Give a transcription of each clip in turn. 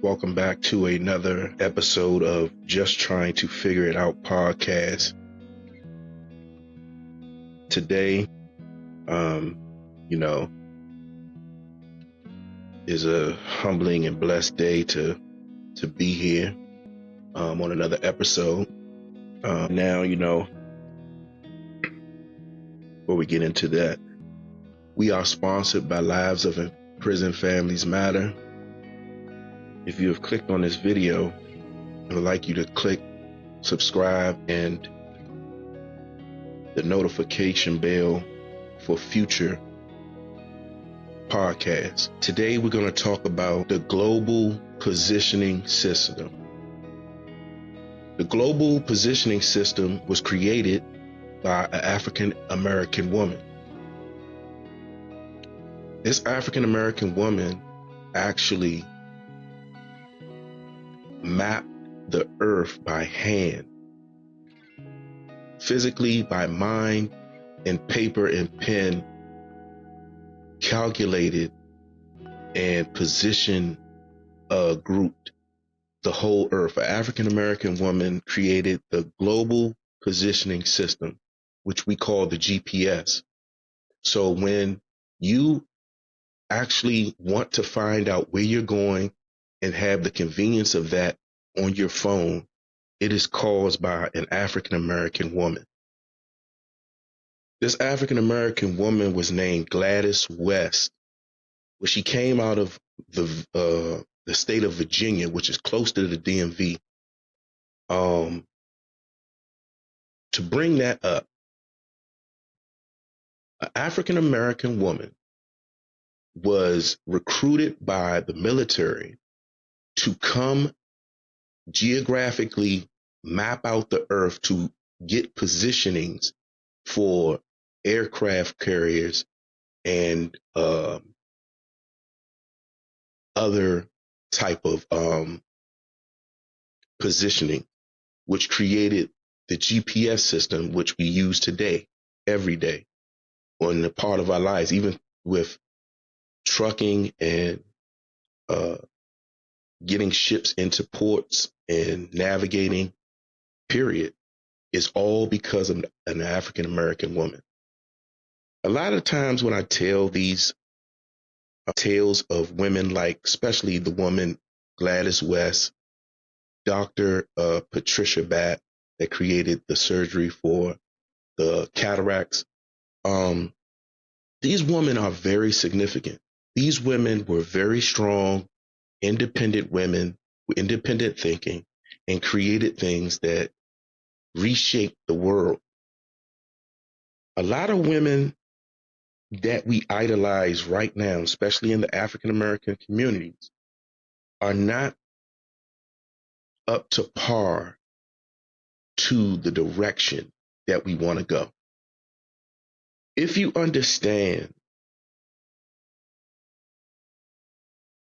Welcome back to another episode of Just Trying to Figure It Out podcast. Today, is a humbling and blessed day to be here on another episode. Before we get into that, we are sponsored by Lives of Imprisoned Families Matter. If you have clicked on this video, I would like you to click subscribe and the notification bell for future podcasts. Today we're going to talk about the global positioning system. The global positioning system was created by an African American woman. This African American woman actually mapped the earth by hand, physically by mind and paper and pen, calculated and positioned, grouped the whole earth. An African American woman created the global positioning system, which we call the GPS. So when you actually want to find out where you're going and have the convenience of that on your phone, it is caused by an African American woman. This African American woman was named Gladys West. Well, she came out of the state of Virginia, which is close to the DMV. To bring that up, an African American woman was recruited by the military to come geographically map out the earth to get positionings for aircraft carriers and other type of positioning, which created the GPS system, which we use today, every day, on the part of our lives, even with trucking and getting ships into ports and navigating, period, is all because of an African American woman. A lot of times when I tell these tales of women, like especially the woman Gladys West, Dr. Patricia Batt, that created the surgery for the cataracts, these women are very significant. These women were very strong, independent women with independent thinking and created things that reshaped the world. A lot of women that we idolize right now, especially in the African American communities, are not up to par to the direction that we want to go. If you understand,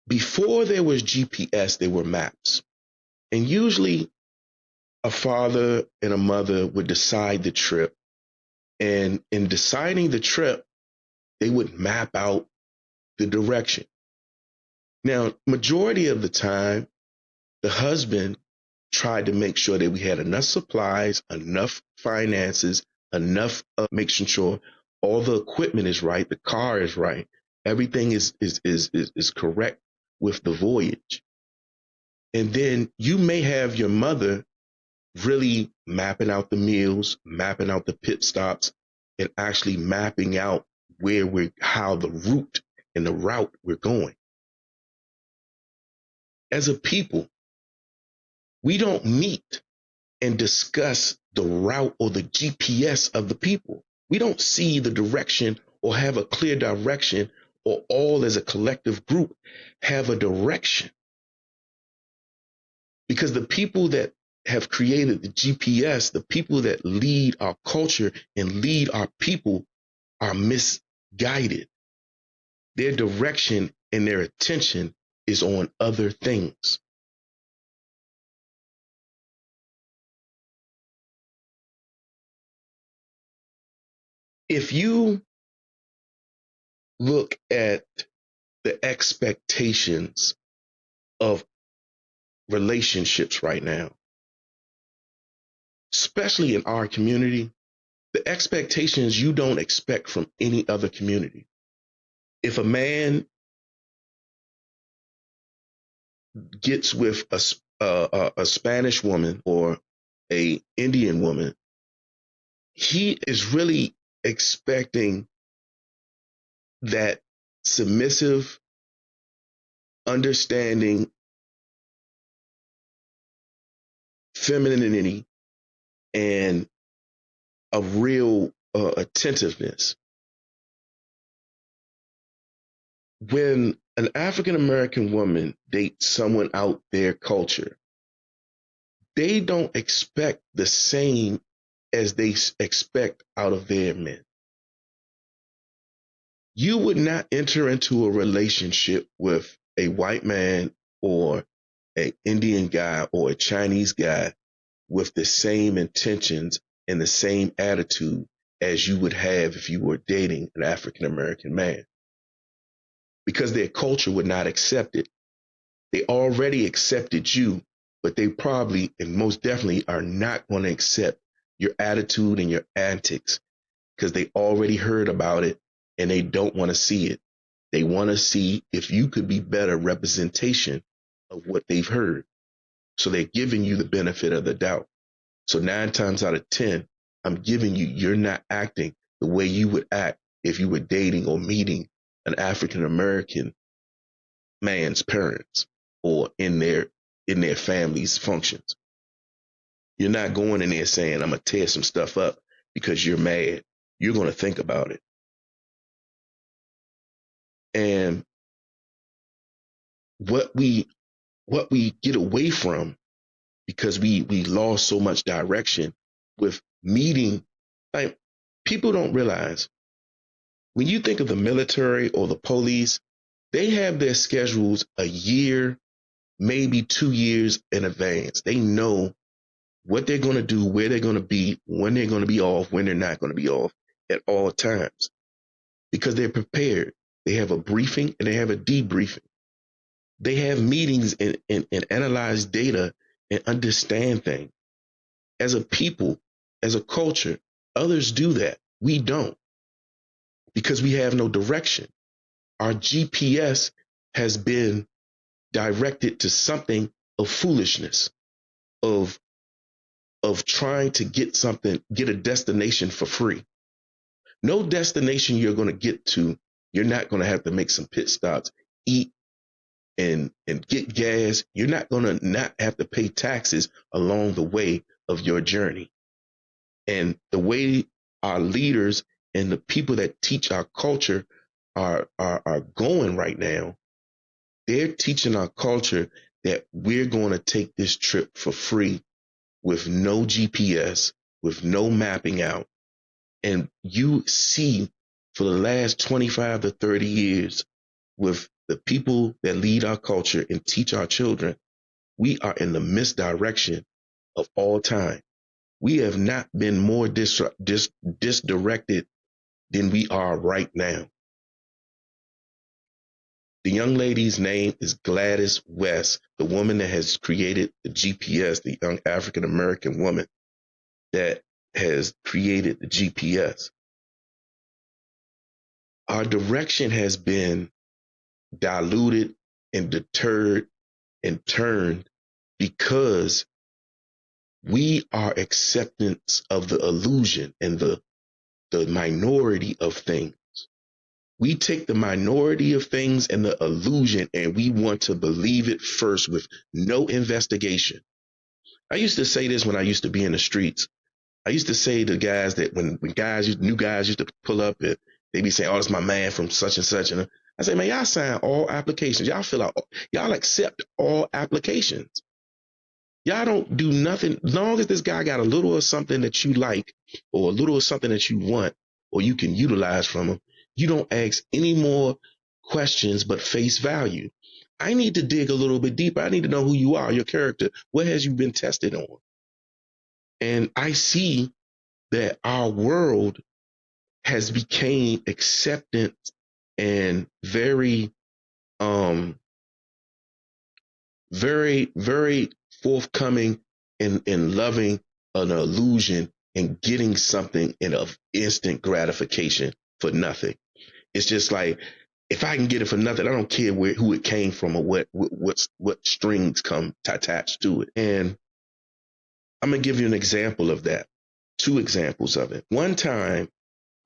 before there was GPS, there were maps. And usually a father and a mother would decide the trip. And in deciding the trip, they would map out the direction. Now, majority of the time, the husband tried to make sure that we had enough supplies, enough finances, enough making sure all the equipment is right, the car is right, everything is correct with the voyage. And then you may have your mother really mapping out the meals, mapping out the pit stops, and actually mapping out how the route and the route we're going. As a people, we don't meet and discuss the route or the GPS of the people. We don't see the direction or have a clear direction, or all as a collective group have a direction. Because the people that have created the GPS, the people that lead our culture and lead our people, are misguided. Their direction and their attention is on other things. If you look at the expectations of relationships right now, especially in our community. The expectations you don't expect from any other community. If a man gets with a Spanish woman or a Indian woman, he is really expecting that submissive, understanding femininity and a real attentiveness. When an African American woman dates someone out their culture, they don't expect the same as they expect out of their men. You would not enter into a relationship with a white man or an Indian guy or a Chinese guy with the same intentions and the same attitude as you would have if you were dating an African American man, because their culture would not accept it. They already accepted you, but they probably and most definitely are not going to accept your attitude and your antics because they already heard about it and they don't want to see it. They want to see if you could be better representation of what they've heard. So they're giving you the benefit of the doubt. So 9 times out of 10, I'm giving you, you're not acting the way you would act if you were dating or meeting an African American man's parents or in their family's functions. You're not going in there saying, I'm going to tear some stuff up because you're mad. You're going to think about it. And what we get away from because we lost so much direction with meeting, like, people don't realize when you think of the military or the police, they have their schedules a year, maybe 2 years in advance. They know what they're going to do, where they're going to be, when they're going to be off, when they're not going to be off at all times because they're prepared. They have a briefing and they have a debriefing. They have meetings and analyze data and understand things. As a people, as a culture, others do that. We don't because we have no direction. Our GPS has been directed to something of foolishness, of trying to get something, get a destination for free. No destination you're going to get to, you're not going to have to make some pit stops, eat and get gas. You're not going to not have to pay taxes along the way of your journey. And the way our leaders and the people that teach our culture are going right now, they're teaching our culture that we're going to take this trip for free with no GPS, with no mapping out. And you see for the last 25 to 30 years with the people that lead our culture and teach our children, we are in the misdirection of all time. We have not been more disdirected than we are right now. The young lady's name is Gladys West, the woman that has created the GPS, the young African American woman that has created the GPS. Our direction has been diluted and deterred and turned because we are acceptance of the illusion and the minority of things. We take the minority of things and the illusion and we want to believe it first with no investigation. I used to say this when I used to be in the streets. I used to say to guys that when new guys used to pull up, and they be saying, "Oh, that's my man from such and such," and I say, "Man, y'all sign all applications. Y'all fill out. Y'all accept all applications. Y'all don't do nothing. As long as this guy got a little of something that you like, or a little of something that you want, or you can utilize from him, you don't ask any more questions but face value. I need to dig a little bit deeper. I need to know who you are, your character. What has you been tested on?" And I see that our world has become acceptance and very very, very forthcoming in loving an illusion and getting something in of instant gratification for nothing. It's just like, if I can get it for nothing, I don't care who it came from or what strings come attached to it. And I'm gonna give you an example of that. Two examples of it. One time,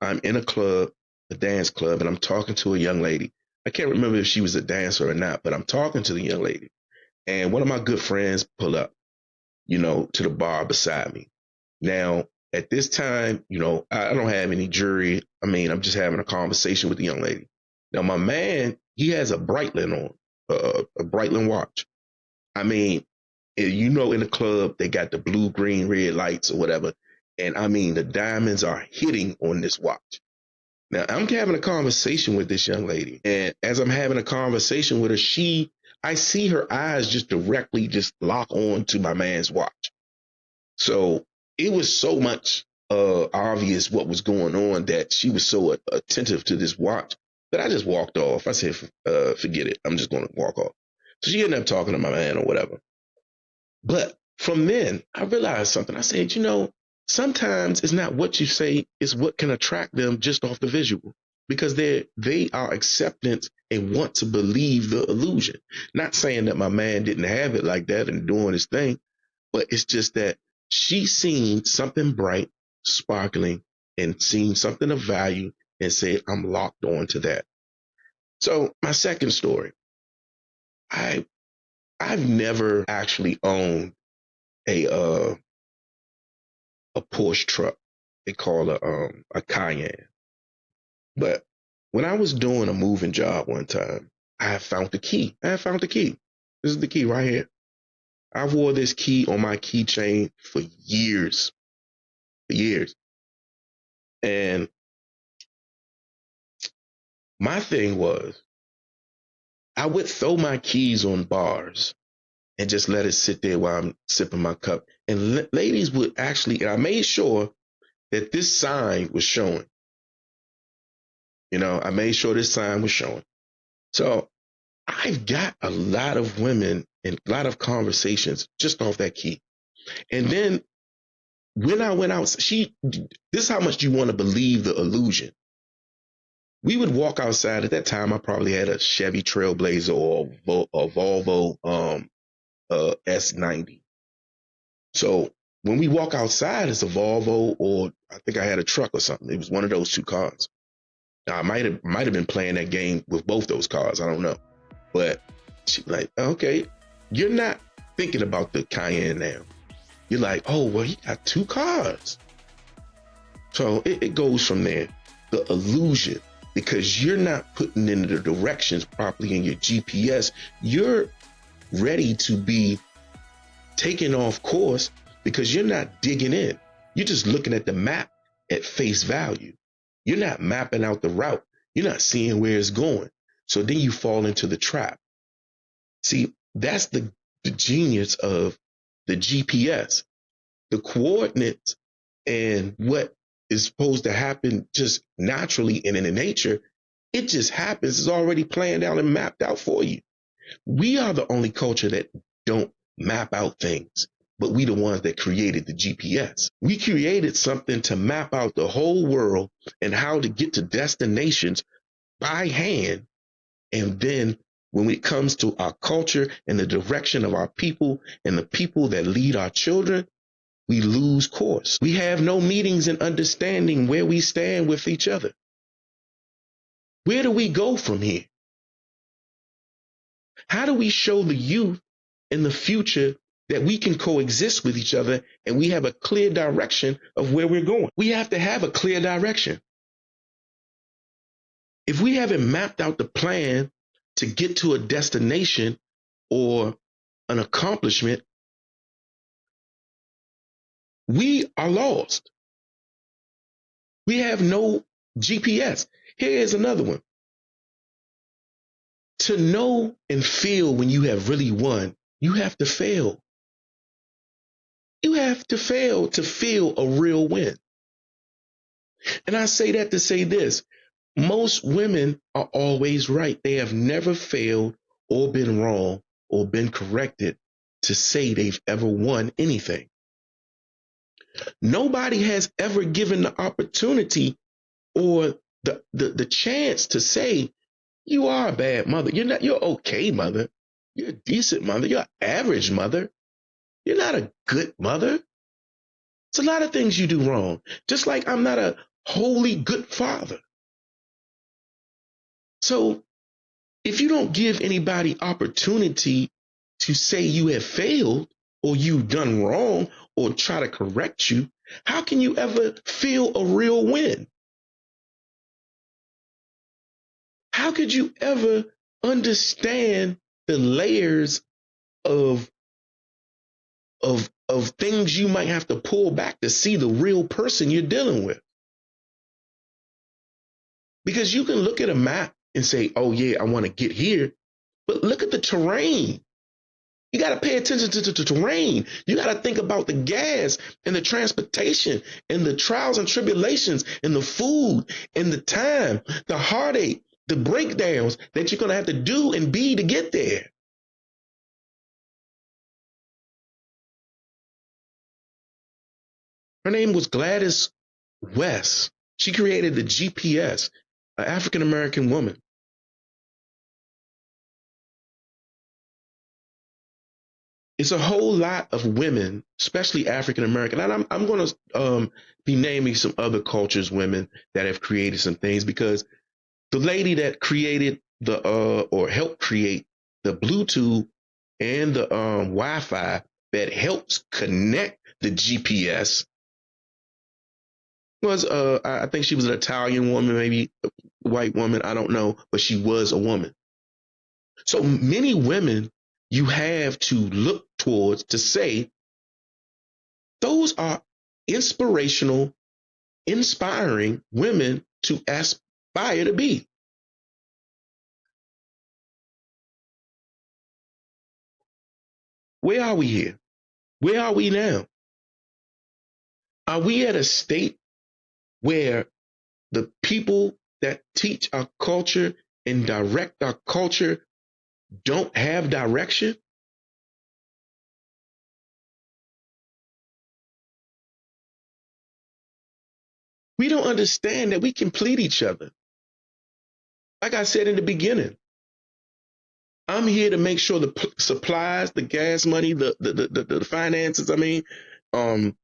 I'm in a club, a dance club, and I'm talking to a young lady. I can't remember if she was a dancer or not, but I'm talking to the young lady, and one of my good friends pull up, to the bar beside me. Now, at this time, I don't have any jury. I mean, I'm just having a conversation with the young lady. Now, my man, he has a Breitling on, a Breitling watch. I mean, in the club, they got the blue, green, red lights or whatever. And I mean, the diamonds are hitting on this watch. Now, I'm having a conversation with this young lady. And as I'm having a conversation with her, I see her eyes just directly just lock on to my man's watch. So it was so much obvious what was going on that she was so attentive to this watch that I just walked off. I said, forget it. I'm just going to walk off. So she ended up talking to my man or whatever. But from then, I realized something. I said, sometimes it's not what you say, it's what can attract them just off the visual. Because they are acceptance and want to believe the illusion. Not saying that my man didn't have it like that and doing his thing, but it's just that she seen something bright, sparkling, and seen something of value and said, I'm locked on to that. So my second story, I've never actually owned a Porsche truck. They call a Cayenne. But when I was doing a moving job one time, I found the key. This is the key right here. I wore this key on my keychain for years. And my thing was, I would throw my keys on bars and just let it sit there while I'm sipping my cup. And ladies would actually, and I made sure that this sign was showing. I made sure this sign was showing. So I've got a lot of women and a lot of conversations just off that key. And then when I went out, this is how much you want to believe the illusion. We would walk outside. At that time, I probably had a Chevy Trailblazer or a Volvo S90. So when we walk outside, it's a Volvo, or I think I had a truck or something. It was one of those two cars. Now, I might have been playing that game with both those cars. I don't know. But she's like, okay, you're not thinking about the Cayenne now. You're like, oh, well, he got two cars. So it goes from there. The illusion, because you're not putting in the directions properly in your GPS. You're ready to be taken off course because you're not digging in. You're just looking at the map at face value. You're not mapping out the route. You're not seeing where it's going. So then you fall into the trap. See, that's the genius of the GPS. The coordinates and what is supposed to happen just naturally and in nature, it just happens. It's already planned out and mapped out for you. We are the only culture that don't map out things, but we the ones that created the GPS. We created something to map out the whole world and how to get to destinations by hand. And then when it comes to our culture and the direction of our people and the people that lead our children, we lose course. We have no meetings and understanding where we stand with each other. Where do we go from here? How do we show the youth in the future that we can coexist with each other and we have a clear direction of where we're going? We have to have a clear direction. If we haven't mapped out the plan to get to a destination or an accomplishment, we are lost. We have no GPS. Here's another one. To know and feel when you have really won, you have to fail. You have to fail to feel a real win. And I say that to say this. Most women are always right. They have never failed or been wrong or been corrected to say they've ever won anything. Nobody has ever given the opportunity or the chance to say, you are a bad mother. You're okay mother. You're a decent mother. You're an average mother. You're not a good mother. It's a lot of things you do wrong. Just like I'm not a wholly good father. So if you don't give anybody opportunity to say you have failed or you've done wrong or try to correct you, how can you ever feel a real win? How could you ever understand the layers of things you might have to pull back to see the real person you're dealing with? Because you can look at a map and say, oh yeah, I want to get here, but look at the terrain. You got to pay attention to the terrain. You got to think about the gas and the transportation and the trials and tribulations and the food and the time, the heartache, the breakdowns that you're going to have to do and be to get there. Her name was Gladys West. She created the GPS, an African American woman. It's a whole lot of women, especially African American, and I'm going to be naming some other cultures, women that have created some things, because the lady that created the or helped create the Bluetooth and the Wi-Fi that helps connect the GPS was I think she was an Italian woman, maybe a white woman, I don't know, but she was a woman. So many women you have to look towards to say those are inspirational, inspiring women to aspire to be. Where are we here? Where are we now? Are we at a state where the people that teach our culture and direct our culture don't have direction? We don't understand that we complete each other. Like I said in the beginning, I'm here to make sure the supplies, the gas money, the finances, and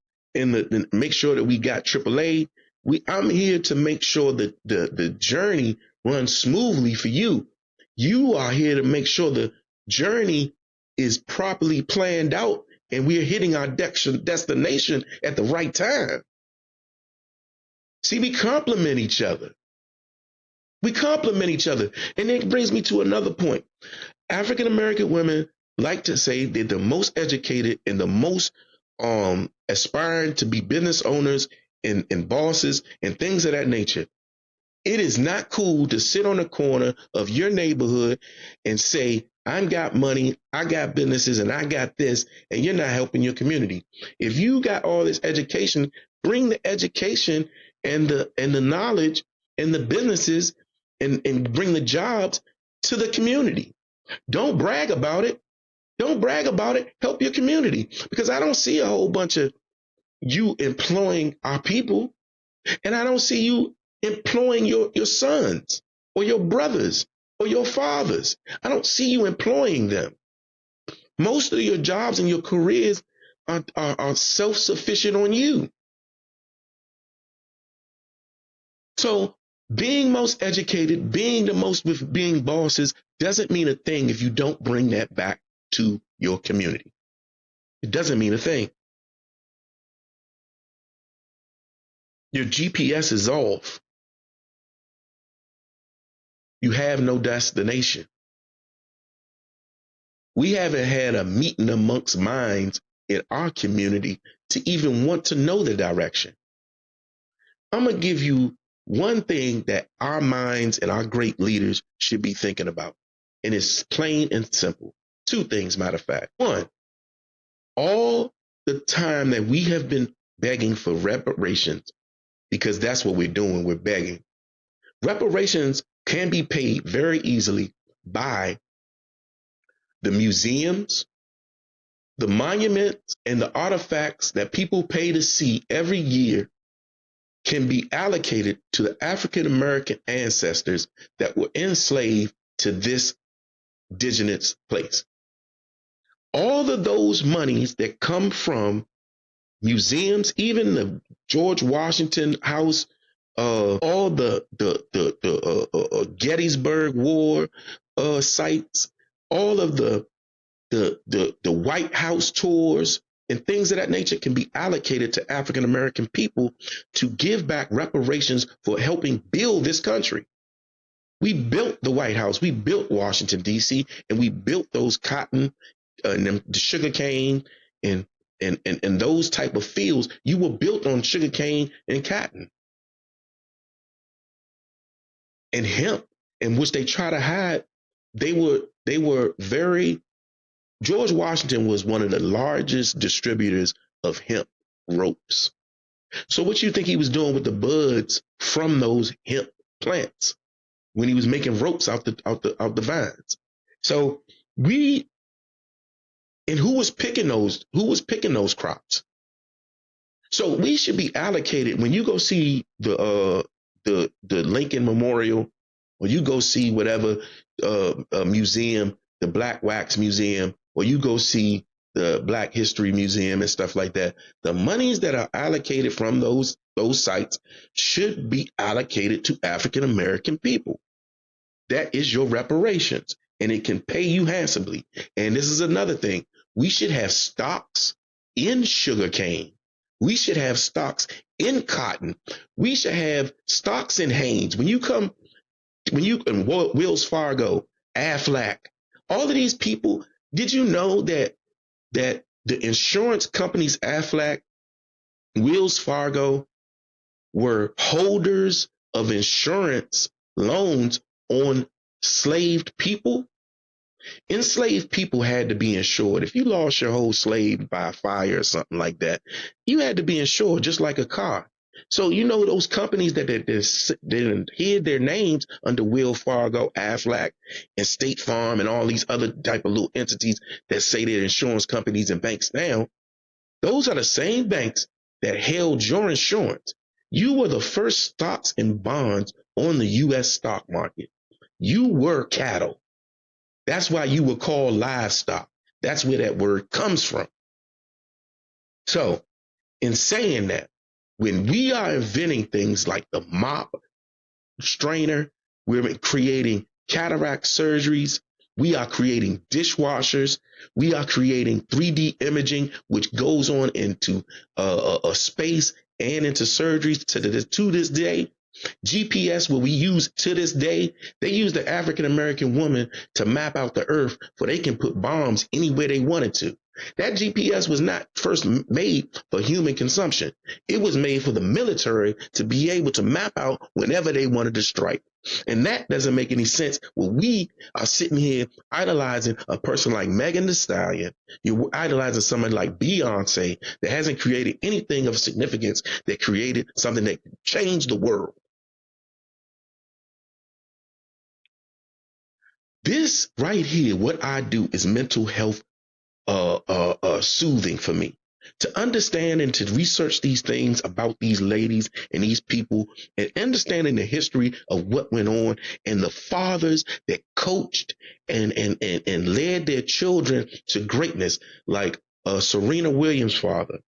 make sure that we got AAA. I'm here to make sure that the journey runs smoothly for you. You are here to make sure the journey is properly planned out and we are hitting our destination at the right time. See, we complement each other. We complement each other. And it brings me to another point. African American women like to say they're the most educated and the most aspiring to be business owners and bosses and things of that nature. It is not cool to sit on the corner of your neighborhood and say, I got money, I got businesses, and I got this, and you're not helping your community. If you got all this education, bring the education and the knowledge and the businesses and bring the jobs to the community. Don't brag about it. Don't brag about it. Help your community. Because I don't see a whole bunch of you employing our people, and I don't see you employing your sons or your brothers or your fathers. I don't see you employing them. Most of your jobs and your careers are self-sufficient on you. So being most educated, being the most with being bosses doesn't mean a thing if you don't bring that back to your community. It doesn't mean a thing. Your GPS is off. You have no destination. We haven't had a meeting amongst minds in our community to even want to know the direction. I'm going to give you one thing that our minds and our great leaders should be thinking about. And it's plain and simple. Two things, matter of fact. One, all the time that we have been begging for reparations, because that's what we're doing, we're begging. Reparations can be paid very easily by the museums, the monuments, and the artifacts that people pay to see every year can be allocated to the African American ancestors that were enslaved to this indigenous place. All of those monies that come from museums, even the George Washington House, all the Gettysburg War sites, all of the White House tours and things of that nature can be allocated to African American people to give back reparations for helping build this country. We built the White House, we built Washington D.C., and we built those cotton and the sugar cane and those type of fields. You were built on sugar cane and cotton and hemp, in which they try to hide. They were very. George Washington was one of the largest distributors of hemp ropes. So what you think he was doing with the buds from those hemp plants when he was making ropes out the vines? So who was picking those? Who was picking those crops? So we should be allocated when you go see the Lincoln Memorial, or you go see whatever museum, the Black Wax Museum, or you go see the Black History Museum and stuff like that. The monies that are allocated from those sites should be allocated to African American people. That is your reparations, and it can pay you handsomely. And this is another thing. We should have stocks in sugarcane. We should have stocks in cotton. We should have stocks in Haynes. When you in Wells Fargo, Aflac, all of these people, did you know that the insurance companies, Aflac, Wells Fargo, were holders of insurance loans on enslaved people? Enslaved people had to be insured. If you lost your whole slave by fire or something like that, you had to be insured just like a car. So you know those companies that hid their names under Wells Fargo, Aflac, and State Farm, and all these other type of little entities that say they're insurance companies and banks now. Those are the same banks that held your insurance. You were the first stocks and bonds on the U.S. stock market. You were cattle. That's why you were called livestock. That's where that word comes from. So, in saying that, when we are inventing things like the mop strainer, we're creating cataract surgeries, we are creating dishwashers, we are creating 3D imaging, which goes on into a space and into surgeries to this day. GPS, what we use to this day, they use the African American woman to map out the earth so they can put bombs anywhere they wanted to. That GPS was not first made for human consumption. It was made for the military to be able to map out whenever they wanted to strike. And that doesn't make any sense when we are sitting here idolizing a person like Megan Thee Stallion. You're idolizing someone like Beyonce that hasn't created anything of significance, that created something that changed the world. This right here, what I do is mental health soothing for me. To understand and to research these things about these ladies and these people, and understanding the history of what went on, and the fathers that coached and led their children to greatness, like Serena Williams' father.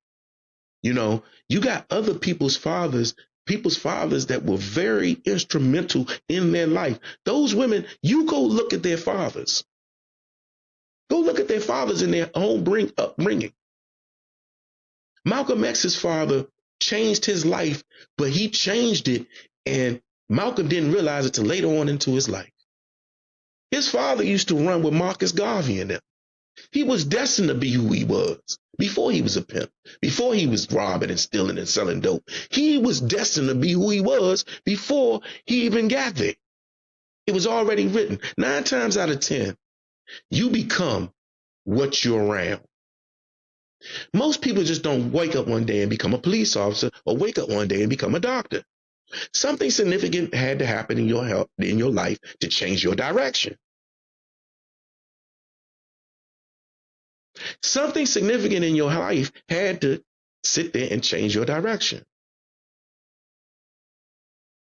You know, you got other people's fathers that were very instrumental in their life. Those women, you go look at their fathers. Go look at their fathers in their own upbringing. Malcolm X's father changed his life, but he changed it, and Malcolm didn't realize it till later on into his life. His father used to run with Marcus Garvey and them. He was destined to be who he was before he was a pimp, before he was robbing and stealing and selling dope. He was destined to be who he was before he even got there. It was already written. 9 times out of 10, you become what you're around. Most people just don't wake up one day and become a police officer, or wake up one day and become a doctor. Something significant had to happen in your life to change your direction. Something significant in your life had to sit there and change your direction.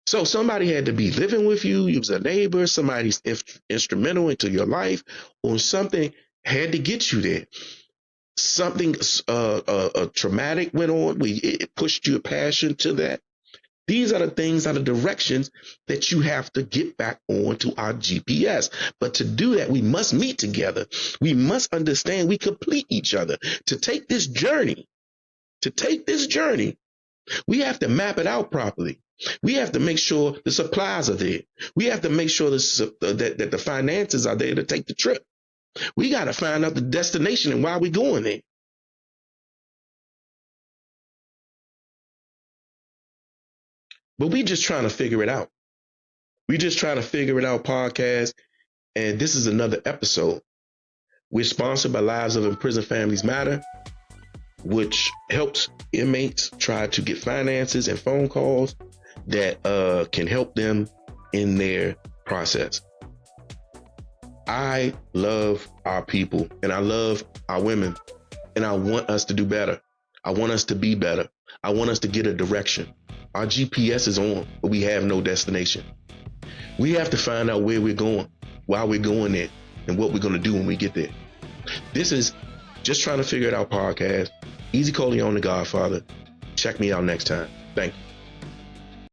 So somebody had to be living with you. You was a neighbor, somebody's instrumental into your life, or something had to get you there. Something traumatic went on. It pushed your passion to that. These are the things, are the directions that you have to get back on to our GPS. But to do that, we must meet together. We must understand we complete each other. To take this journey, we have to map it out properly. We have to make sure the supplies are there. We have to make sure that the finances are there to take the trip. We got to find out the destination and why we're going there. But we just trying to figure it out. We just trying to figure it out podcast. And this is another episode. We're sponsored by Lives of Imprisoned Families Matter, which helps inmates try to get finances and phone calls that can help them in their process. I love our people and I love our women, and I want us to do better. I want us to be better. I want us to get a direction. Our GPS is on, but we have no destination. We have to find out where we're going, why we're going there, and what we're going to do when we get there. This is Just Trying to Figure It Out podcast. Easy Corleone, the Godfather. Check me out next time. Thank you.